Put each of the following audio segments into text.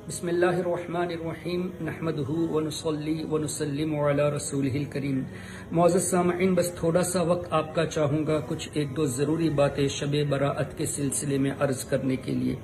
بسم اللہ الرحمن الرحیم نحمدہ ونصلی ونسلم علی رسولہ الکریم۔ معزز سامعین، بس تھوڑا سا وقت آپ کا چاہوں گا کچھ ایک دو ضروری باتیں شب براءت کے سلسلے میں عرض کرنے کے لیے۔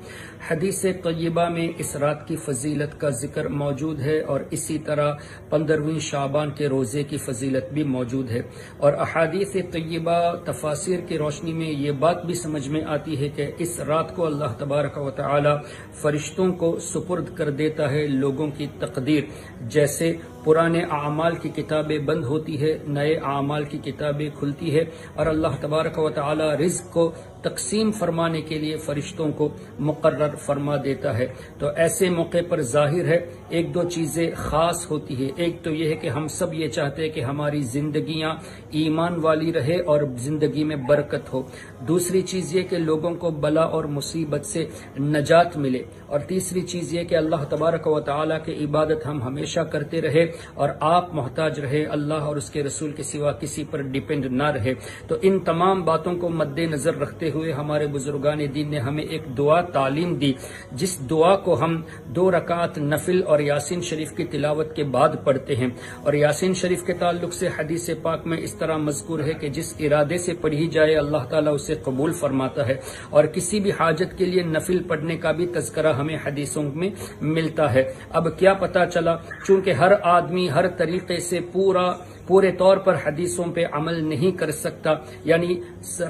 حدیث طیبہ میں اس رات کی فضیلت کا ذکر موجود ہے اور اسی طرح 15ویں شعبان کے روزے کی فضیلت بھی موجود ہے، اور احادیث طیبہ تفاسیر کی روشنی میں یہ بات بھی سمجھ میں آتی ہے کہ اس رات کو اللہ تبارک و تعالی فرشتوں کو سپرد کر دیتا ہے لوگوں کی تقدیر، جیسے پرانے اعمال کی کتابیں بند ہوتی ہے، نئے اعمال کی کتابیں کھلتی ہے، اور اللہ تبارک و تعالی رزق کو تقسیم فرمانے کے لیے فرشتوں کو مقرر فرما دیتا ہے۔ تو ایسے موقع پر ظاہر ہے ایک دو چیزیں خاص ہوتی ہے۔ ایک تو یہ ہے کہ ہم سب یہ چاہتے ہیں کہ ہماری زندگیاں ایمان والی رہے اور زندگی میں برکت ہو۔ دوسری چیز یہ کہ لوگوں کو بلا اور مصیبت سے نجات ملے، اور تیسری چیز یہ کہ اللہ تبارک و تعالیٰ کی عبادت ہم ہمیشہ کرتے رہے اور آپ محتاج رہے، اللہ اور اس کے رسول کے سوا کسی پر ڈیپینڈ نہ رہے۔ تو ان تمام باتوں کو مد نظر رکھتے ہوئے ہمارے بزرگان دین نے ہمیں ایک دعا تعلیم دی، جس دعا کو ہم 2 رکعت نفل اور یاسین شریف کی تلاوت کے بعد پڑھتے ہیں۔ اور یاسین شریف کے تعلق سے حدیث پاک میں اس طرح مذکور ہے کہ جس ارادے سے پڑھی جائے اللہ تعالیٰ اسے قبول فرماتا ہے، اور کسی بھی حاجت کے لیے نفل پڑھنے کا بھی تذکرہ ہمیں حدیثوں میں ملتا ہے۔ اب کیا پتا چلا، چونکہ ہر آدمی ہر طریقے سے پورے طور پر حدیثوں پہ عمل نہیں کر سکتا، یعنی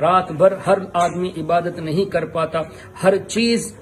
رات بھر ہر آدمی عبادت نہیں کر پاتا، ہر چیز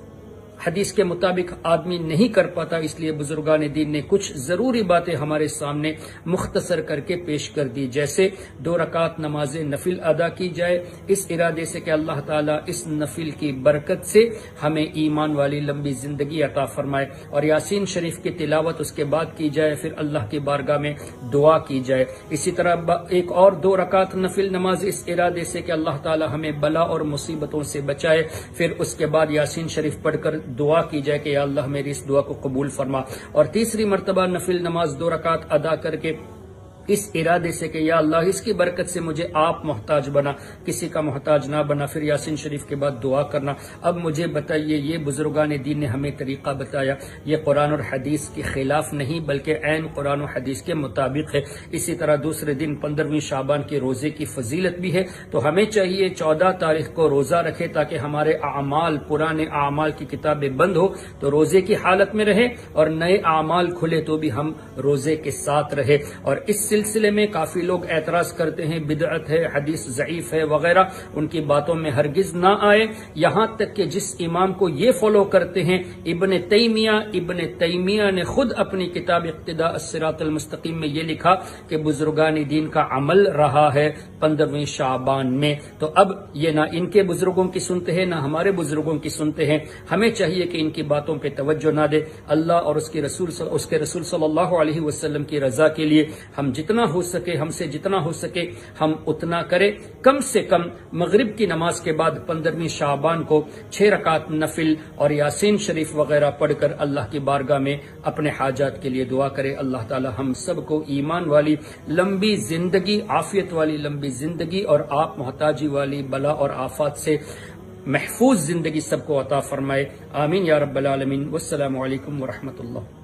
حدیث کے مطابق آدمی نہیں کر پاتا، اس لیے بزرگان دین نے کچھ ضروری باتیں ہمارے سامنے مختصر کر کے پیش کر دی، جیسے 2 رکعت نماز نفل ادا کی جائے اس ارادے سے کہ اللہ تعالیٰ اس نفل کی برکت سے ہمیں ایمان والی لمبی زندگی عطا فرمائے، اور یاسین شریف کی تلاوت اس کے بعد کی جائے، پھر اللہ کی بارگاہ میں دعا کی جائے۔ اسی طرح ایک اور 2 رکعت نفل نماز اس ارادے سے کہ اللہ تعالیٰ ہمیں بلا اور مصیبتوں سے بچائے، پھر اس کے بعد یاسین شریف پڑھ کر دعا کی جائے کہ یا اللہ میری اس دعا کو قبول فرما، اور تیسری مرتبہ نفل نماز 2 رکعت ادا کر کے اس ارادے سے کہ یا اللہ اس کی برکت سے مجھے آپ محتاج بنا، کسی کا محتاج نہ بنا، پھر یاسین شریف کے بعد دعا کرنا۔ اب مجھے بتائیے، یہ بزرگان دین نے ہمیں طریقہ بتایا، یہ قرآن اور حدیث کے خلاف نہیں بلکہ عین قرآن و حدیث کے مطابق ہے۔ اسی طرح دوسرے دن 15ویں شعبان کے روزے کی فضیلت بھی ہے، تو ہمیں چاہیے 14 تاریخ کو روزہ رکھے تاکہ ہمارے اعمال، پرانے اعمال کی کتابیں بند ہو تو روزے کی حالت میں رہے، اور نئے اعمال کھلے تو بھی ہم روزے کے ساتھ رہے۔ اور اس سلسلے میں کافی لوگ اعتراض کرتے ہیں بدعت ہے، حدیث ضعیف ہے وغیرہ، ان کی باتوں میں ہرگز نہ آئے، یہاں تک کہ جس امام کو یہ فالو کرتے ہیں ابن تیمیہ نے خود اپنی کتاب اقتداء الصراط المستقیم میں یہ لکھا کہ بزرگان دین کا عمل رہا ہے 15ویں شعبان میں۔ تو اب یہ نہ ان کے بزرگوں کی سنتے ہیں نہ ہمارے بزرگوں کی سنتے ہیں، ہمیں چاہیے کہ ان کی باتوں پہ توجہ نہ دے، اللہ اور اس کے رسول صلی اللہ علیہ وسلم کی رضا کے لیے ہم جتنا ہو سکے، ہم سے جتنا ہو سکے ہم اتنا کریں۔ کم سے کم مغرب کی نماز کے بعد 15ویں شعبان کو 6 رکعت نفل اور یاسین شریف وغیرہ پڑھ کر اللہ کی بارگاہ میں اپنے حاجات کے لیے دعا کرے۔ اللہ تعالی ہم سب کو ایمان والی لمبی زندگی، عافیت والی لمبی زندگی اور آپ محتاجی والی بلا اور آفات سے محفوظ زندگی سب کو عطا فرمائے، آمین یا رب العالمین۔ والسلام علیکم ورحمۃ اللہ۔